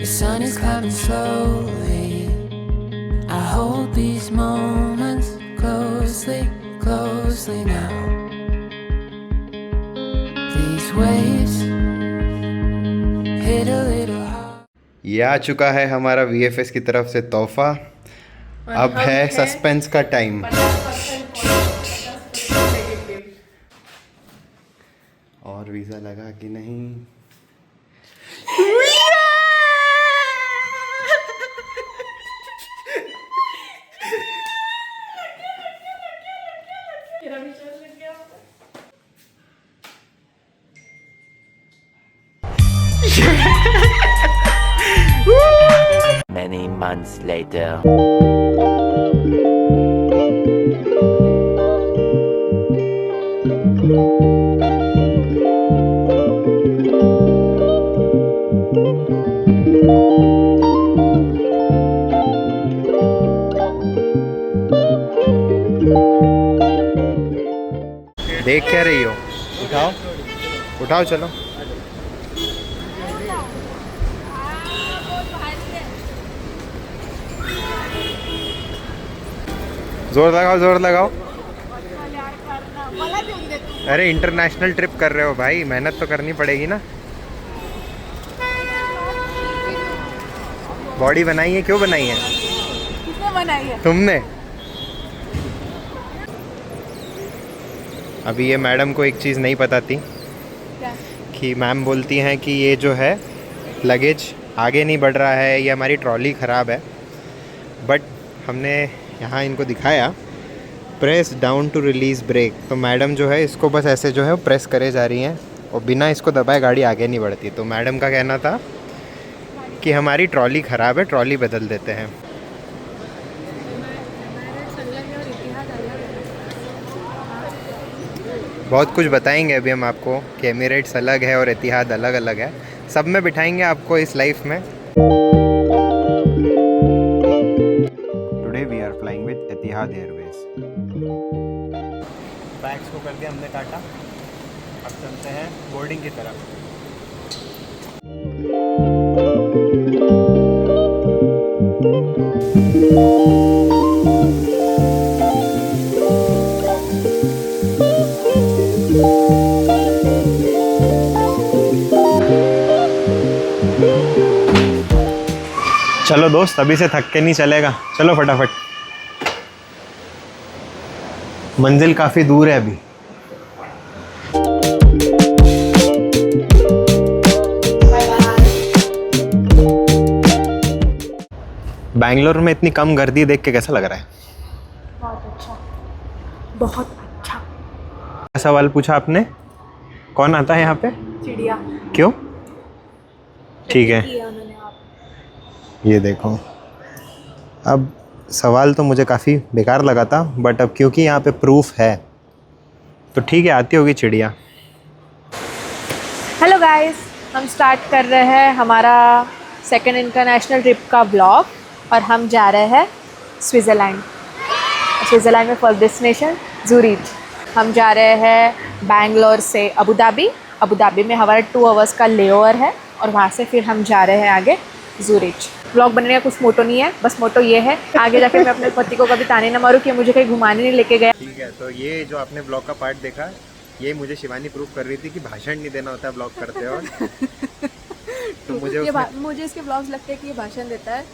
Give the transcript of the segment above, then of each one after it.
The sun is coming slowly. I hold these moments closely, closely now. These waves hit a little hard. ये आ चुका है हमारा VFS की तरफ से तोहफा। अब है सस्पेंस का टाइम। और वीज़ा लगा कि नहीं? Many months later. देख क्या रही हो? उठाओ उठाओ, चलो। जोर लगाओ, जोर लगाओ। अरे इंटरनेशनल ट्रिप कर रहे हो भाई, मेहनत तो करनी पड़ेगी ना। बॉडी बनाई है, क्यों बनाई है? किसने बनाई है? तुमने। अभी ये मैडम को एक चीज़ नहीं पता थी। क्या? कि मैम बोलती हैं कि ये जो है लगेज आगे नहीं बढ़ रहा है, ये हमारी ट्रॉली ख़राब है। बट हमने यहाँ इनको दिखाया press down to release brake, तो मैडम जो है इसको बस ऐसे जो है वो प्रेस करे जा रही हैं और बिना इसको दबाए गाड़ी आगे नहीं बढ़ती। तो मैडम का कहना था कि हमारी ट्रॉली ख़राब है, ट्रॉली बदल देते हैं। बहुत कुछ बताएंगे अभी हम आपको कि एमिरेट्स अलग है और एतिहाद अलग अलग है। सब में बिठाएंगे आपको इस लाइफ में। Today we are flying with Etihad Airways. Bags को कर दिया हमने काटा, अब चलते हैं बोर्डिंग की तरफ। चलो दोस्त, अभी से थक के नहीं चलेगा, चलो फटाफट। मंजिल काफ़ी दूर है अभी। बैंगलोर में इतनी कम गर्दी देख के कैसा लग रहा है? बहुत अच्छा, बहुत अच्छा। सवाल पूछा आपने, कौन आता है यहाँ पे? चिड़िया। क्यों? ठीक है, किया उन्होंने आप। ये देखो। अब सवाल तो मुझे काफ़ी बेकार लगा था, बट अब क्योंकि यहाँ पे प्रूफ है तो ठीक है, आती होगी चिड़िया। हेलो गाइस, हम स्टार्ट कर रहे हैं हमारा सेकंड इंटरनेशनल ट्रिप का ब्लॉग और हम जा रहे हैं स्विट्ज़रलैंड। स्विट्ज़रलैंड में फर्स्ट डेस्टिनेशन ज़ूरिच। हम जा रहे हैं बैंगलोर से अबू धाबी। अबू धाबी में हमारा 2 आवर्स का लेओवर है और वहाँ से फिर हम जा रहे हैं आगे ज़ूरिच। ब्लॉग बनने का कुछ मोटो नहीं है, बस मोटो ये है आगे जाके मैं अपने पति को कभी ताने ना मारूं कि मुझे कहीं घुमाने नहीं लेके गया। ठीक है, तो ये जो आपने ब्लॉग का पार्ट देखा, ये मुझे शिवानी प्रूफ कर रही थी कि भाषण नहीं देना होता है ब्लॉग करते हो। तो मुझे इसके ब्लॉग्स लगते हैं कि ये भाषण देता है,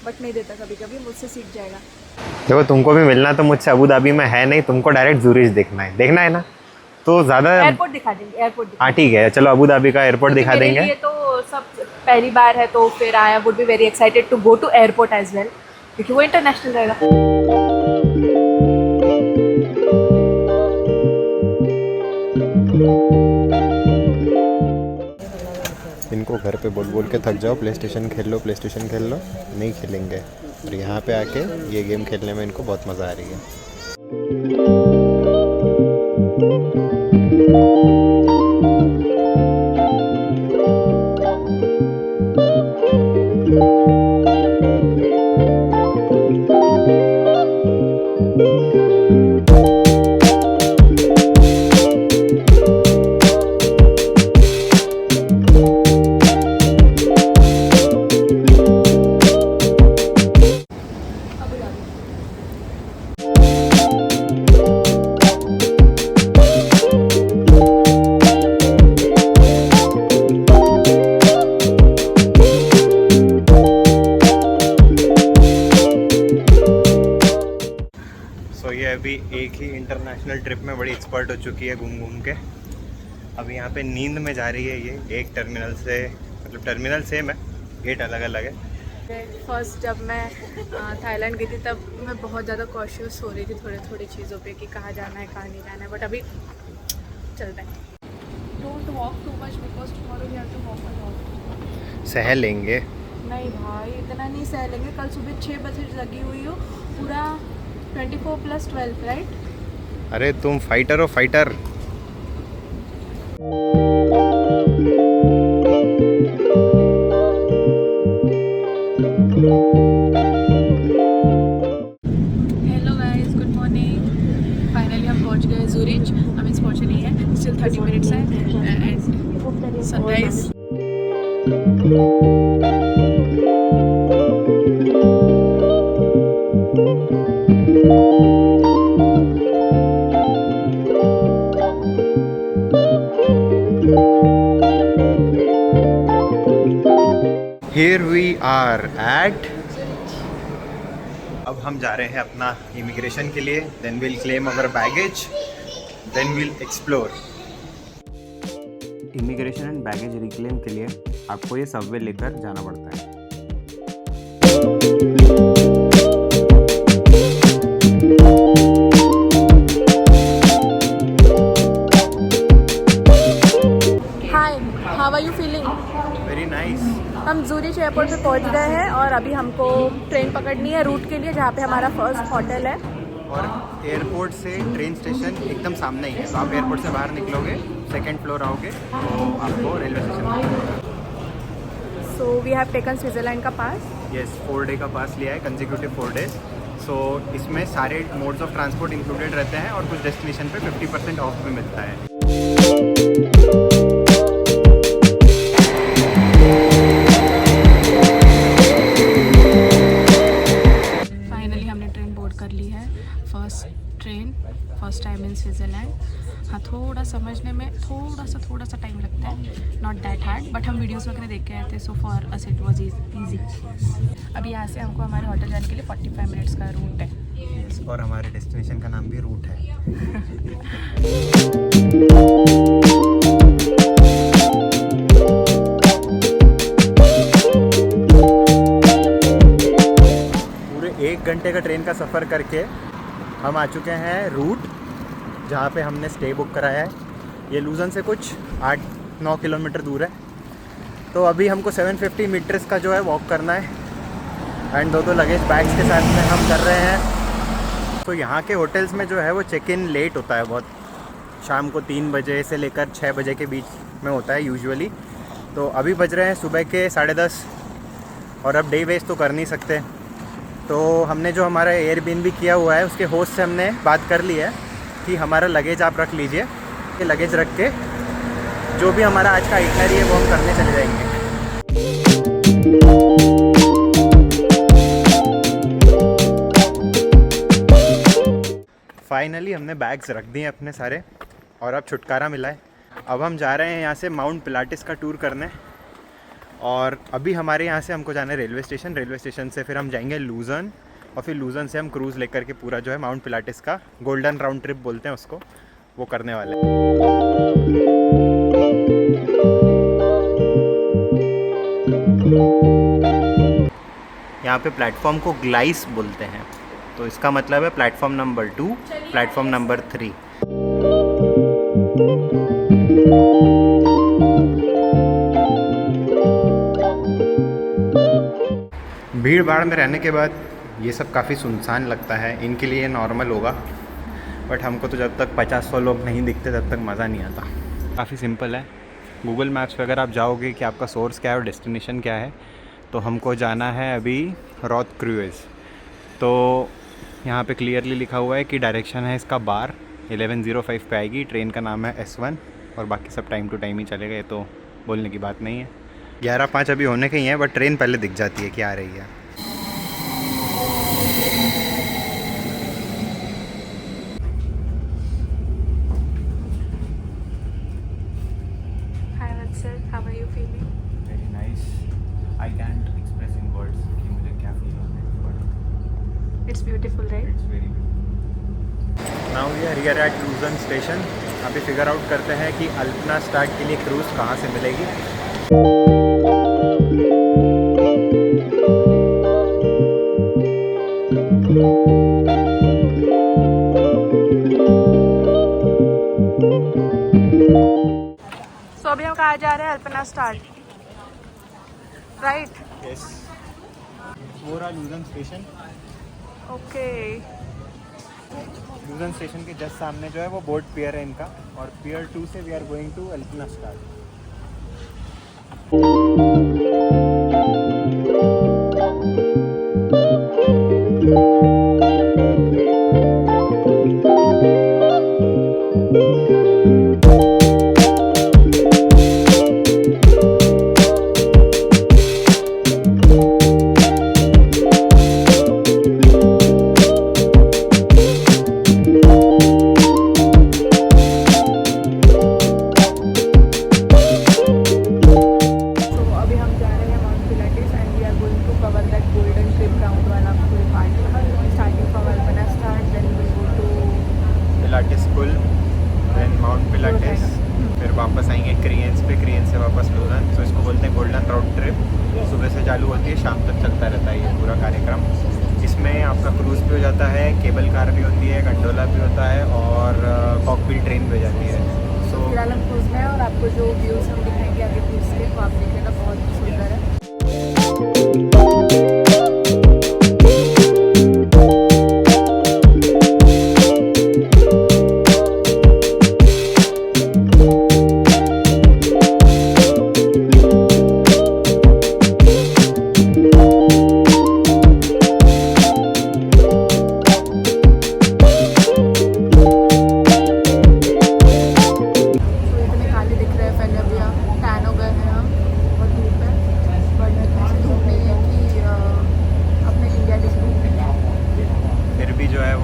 बट नहीं देता। कभी कभी मुझसे सीख जाएगा। देखो, तुमको भी मिलना तो मुझसे अबू धाबी में है नहीं, तुमको डायरेक्ट ज़ूरिच देखना है ना, तो ज़्यादा एयरपोर्ट दिखा देंगे, एयरपोर्ट। हाँ ठीक है, चलो अबू धाबी का एयरपोर्ट दिखा देंगे। ये तो सब पहली बार है, तो फिर I would be very excited to go to airport as well, क्योंकि वो इंटरनेशनल रहेगा। इनको घर पे बोल बोल के थक जाओ, प्ले स्टेशन खेल लो, प्ले स्टेशन खेल लो, नहीं खेलेंगे। और यहाँ पे आके ये गेम खेलने में इनको बहुत मज़ा आ रही है। इंटरनेशनल ट्रिप में बड़ी एक्सपर्ट हो चुकी है घूम घूम के। अभी यहाँ पे नींद में जा रही है ये, एक टर्मिनल से, मतलब टर्मिनल सेम है, गेट अलग अलग है। फर्स्ट जब मैं थाईलैंड गई थी तब मैं बहुत ज़्यादा कॉशियस हो रही थी थोड़ी चीज़ों पे कि कहाँ जाना है कहाँ नहीं जाना है, बट अभी चलते हैं। Don't walk too much because tomorrow we have to walk a lot. सह लेंगे। नहीं भाई इतना नहीं सह लेंगे, कल सुबह 6 बजे लगी हुई हो, पूरा 24+12 राइट। अरे तुम फाइटर हो fighter. Hello guys, good morning. Finally हम पहुंच गए ज़ूरिच। हमें पहुंचे नहीं है, स्टिल 30 मिनट्स है and sunrise. Here we are at, अब हम जा रहे हैं अपना इमिग्रेशन के लिए, then we'll claim our baggage, then we'll explore। Immigration and baggage reclaim के लिए आपको ये सबवे लेकर जाना पड़ता है। Hi, how are you feeling? Very nice. हम ज़ूरिच एयरपोर्ट पे पहुंच गए हैं और अभी हमको ट्रेन पकड़नी है रूट के लिए, जहाँ पे हमारा फर्स्ट होटल है। और एयरपोर्ट से ट्रेन स्टेशन एकदम सामने ही है, तो आप एयरपोर्ट से बाहर निकलोगे, सेकंड फ्लोर आओगे तो आपको रेलवे स्टेशन मिलेगा। So we have taken Switzerland का पास। यस, 4 डे का पास लिया है, कंसेक्यूटिव 4 डेज। सो इसमें सारे मोड्स ऑफ ट्रांसपोर्ट इंक्लूडेड रहते हैं और कुछ डेस्टिनेशन पे 50% ऑफ भी मिलता है। फाइनली हमने ट्रेन बोर्ड कर ली है, फर्स्ट टाइम इन स्विट्ज़रलैंड। हाँ, थोड़ा समझने में थोड़ा सा टाइम लगता है, नॉट दैट हार्ड, बट हम वीडियोस वगैरह देख के आए थे, so for us it was easy. अभी यहाँ से हमको हमारे होटल जाने के लिए 45 मिनट्स का रूट है। और हमारे डेस्टिनेशन का नाम भी रूट है। पूरे 1 घंटे का ट्रेन का सफ़र करके हम आ चुके हैं रूट, जहाँ पे हमने स्टे बुक कराया है। ये लूजन से कुछ 8-9 किलोमीटर दूर है। तो अभी हमको 750 मीटर्स का जो है वॉक करना है एंड 2 लगेज बैग्स के साथ में हम कर रहे हैं। तो यहाँ के होटल्स में जो है वो चेक इन लेट होता है बहुत, शाम को 3 बजे से लेकर 6 बजे के बीच में होता है यूजुअली। तो अभी बज रहे हैं सुबह के 10:30 और अब डे वेस्ट तो कर नहीं सकते। तो हमने जो हमारा एयरबीएनबी किया हुआ है उसके होस्ट से हमने बात कर ली है कि हमारा लगेज आप रख लीजिए, ये लगेज रख के जो भी हमारा आज का आइटनरी है वो हम करने चले जाएंगे। फाइनली हमने बैग्स रख दिए अपने सारे और अब छुटकारा मिला है। अब हम जा रहे हैं यहाँ से माउंट पिलाटिस का टूर करने, और अभी हमारे यहाँ से हमको जाना है रेलवे स्टेशन से फिर हम जाएंगे लूजन, और फिर लूजन से हम क्रूज़ लेकर के पूरा जो है माउंट पिलाटिस का गोल्डन राउंड ट्रिप बोलते हैं उसको, वो करने वाले हैं। यहाँ पे प्लेटफॉर्म को ग्लाइस बोलते हैं, तो इसका मतलब है प्लेटफॉर्म नंबर 2, प्लेटफॉर्म नंबर 3। भीड़ भाड़ में रहने के बाद ये सब काफ़ी सुनसान लगता है, इनके लिए नॉर्मल होगा, बट हमको तो जब तक 50-100 लोग नहीं दिखते तब तक मज़ा नहीं आता। काफ़ी सिंपल है, गूगल मैप्स पे अगर आप जाओगे कि आपका सोर्स क्या है और डेस्टिनेशन क्या है, तो हमको जाना है अभी रॉथ क्रूज़। तो यहाँ पे क्लियरली लिखा हुआ है कि डायरेक्शन है इसका बार 11:05 पे आएगी, ट्रेन का नाम है S1 और बाकी सब टाइम टू टाइम ही चलेगा, ये तो बोलने की बात नहीं है। 11:05 अभी होने के ही हैं, बट ट्रेन पहले दिख जाती है कि आ रही है। Hi Vatsal, how are you feeling? Very nice. I can't express in words कि मुझे क्या फील होता है, but it's beautiful right? It's very beautiful. Now we are here at Luzern station. अभी फिगर आउट करते हैं कि अल्पना स्टार्ट के लिए क्रूज़ कहाँ से मिलेगी। सो अभी हम कहाँ जा रहे हैं? Alpana start, right? यस, मोरा लूजन स्टेशन। ओके। लूजन स्टेशन के जस्ट सामने जो है वो बोट पियर है इनका, और पियर 2 से we are going to Alpnachstad. Pilatus Kulm, then mount Pilatus, फिर वापस आएंगे क्रियंस पे, क्रियंस से वापस लूजन। तो इसको बोलते हैं गोल्डन रोड ट्रिप। सुबह से चालू होती है, शाम तक चलता रहता है ये पूरा कार्यक्रम। इसमें आपका क्रूज़ भी हो जाता है, केबल कार भी होती है, गंडोला भी होता है, और कॉकपिट ट्रेन भी हो जाती है। सो फिलहाल हम क्रूज में हैं और आपको जो व्यूज़ हम दिखाएंगे आगे क्रूज के, तो आप देखिएगा, बहुत सुंदर है।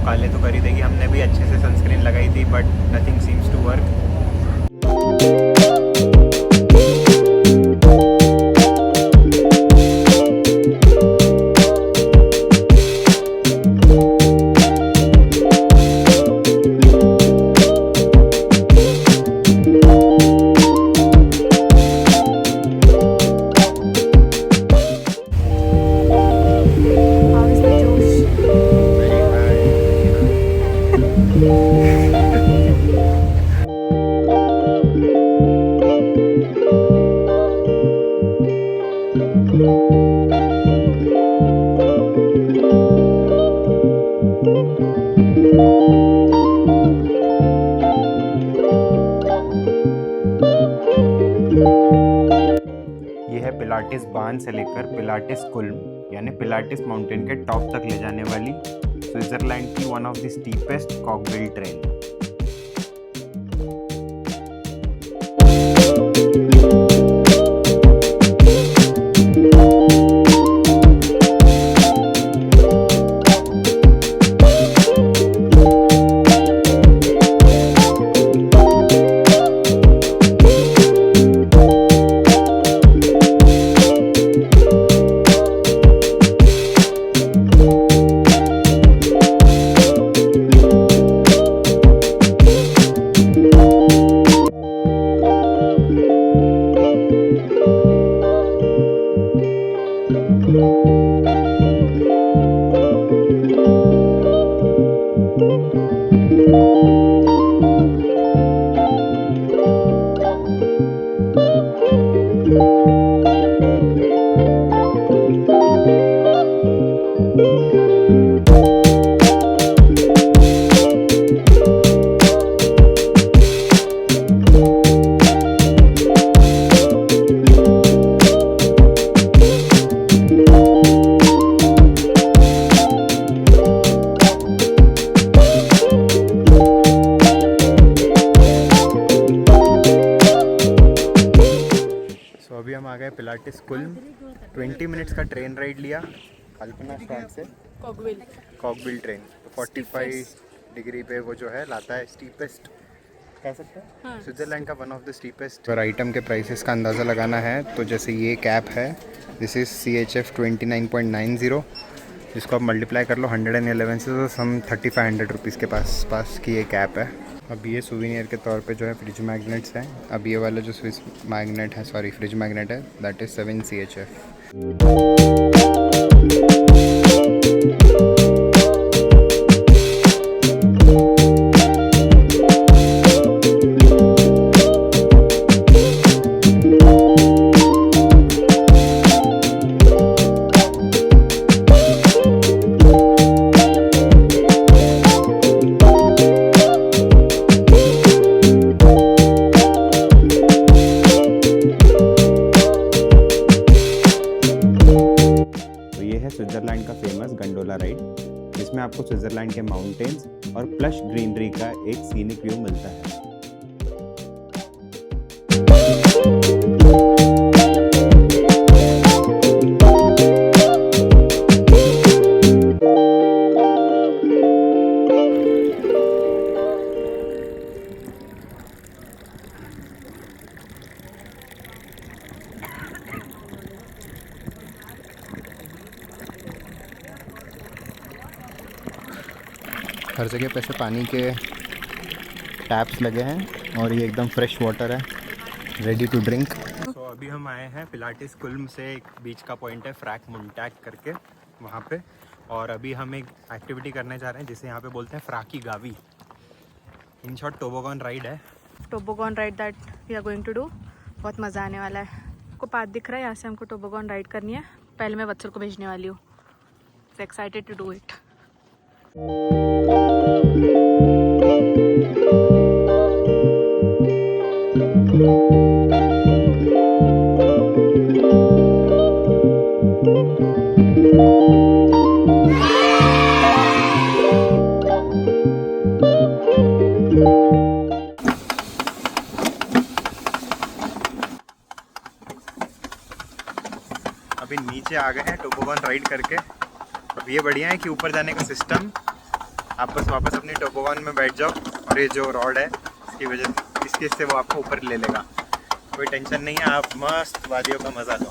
काले तो कर ही देगी। हमने भी अच्छे से सनस्क्रीन लगाई थी, but nothing seems to work. Pilatus बांध से लेकर पिलाटेस कुल्म यानी पिलाटेस माउंटेन के टॉप तक ले जाने वाली स्विट्जरलैंड की one of the steepest cogwheel train. अभी हम आ गए पिलाटेस कुल्म। 20 मिनट्स का ट्रेन राइड लिया अल्पना स्टार्ट से कॉकबिल ट्रेन। तो 45 डिग्री पे वो जो है लाता है स्टीपेस्ट, कह सकते हैं स्विट्जरलैंड का वन ऑफ द स्टीपेस्ट। पर आइटम के प्राइसेस का अंदाज़ा लगाना है तो जैसे ये कैप है, दिस इज़ CHF 29.90, जिसको आप मल्टीप्लाई कर लो 111 से, तो सम 3500 रुपीज़ के पास की एक ऐप है। अब ये सुवीनियर के तौर पे जो है फ्रिज मैग्नेट्स हैं। अब ये वाला जो फ्रिज मैग्नेट है दैट इज़ 7CHF। स्विट्ज़रलैंड का फेमस गंडोला राइड, जिसमें आपको स्विट्ज़रलैंड के माउंटेन्स और प्लश ग्रीनरी का एक सीनिक व्यू मिलता है। हर जगह पे ऐसे पानी के टैप्स लगे हैं और ये एकदम फ्रेश वाटर है, रेडी टू ड्रिंक। तो अभी हम आए हैं पिलाटिस कुल्म से एक बीच का पॉइंट है फ्रैक मुंटैग करके वहाँ पे, और अभी हम एक एक्टिविटी करने जा रहे हैं जिसे यहाँ पे बोलते हैं Fräkigaudi. In short toboggan ride है। Toboggan ride that we are going to do. बहुत मज़ा आने वाला है। आपको पाथ दिख रहा है, यहाँ से हमको टोबोगॉन राइड करनी है। पहले मैं वत्सल को भेजने वाली हूँ। So excited to do it. अभी नीचे आ गए हैं टोबोगॉन राइड करके। अब ये बढ़िया है कि ऊपर जाने का सिस्टम, आप बस वापस अपनी टोबोगॉन में बैठ जाओ और ये जो रॉड है इसके से वो आपको ऊपर ले लेगा। कोई टेंशन नहीं है, आप मस्त वादियों का मज़ा लो।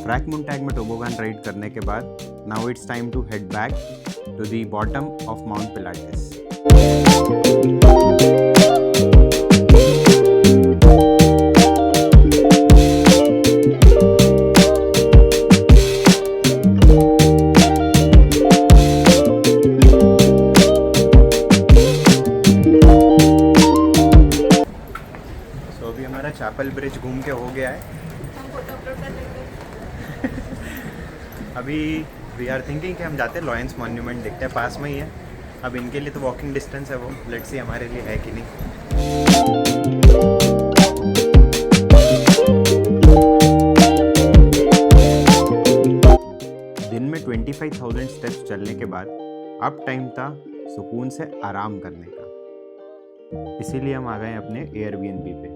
फ्रैक मुंटैग में टोबोगॉन राइड करने के बाद now it's time to head back to the bottom of mount Pilatus. तो अभी हमारा चैपल ब्रिज घूम के हो गया है। अभी वी आर थिंकिंग कि हम जाते हैं लॉयंस मॉन्यूमेंट, देखते हैं, पास में ही है। अब इनके लिए तो वॉकिंग डिस्टेंस है, वो लेट्स सी हमारे लिए है कि नहीं। दिन में 25,000 स्टेप्स चलने के बाद अब टाइम था सुकून से आराम करने का, इसीलिए हम आ गए अपने एयरबीएनबी पे।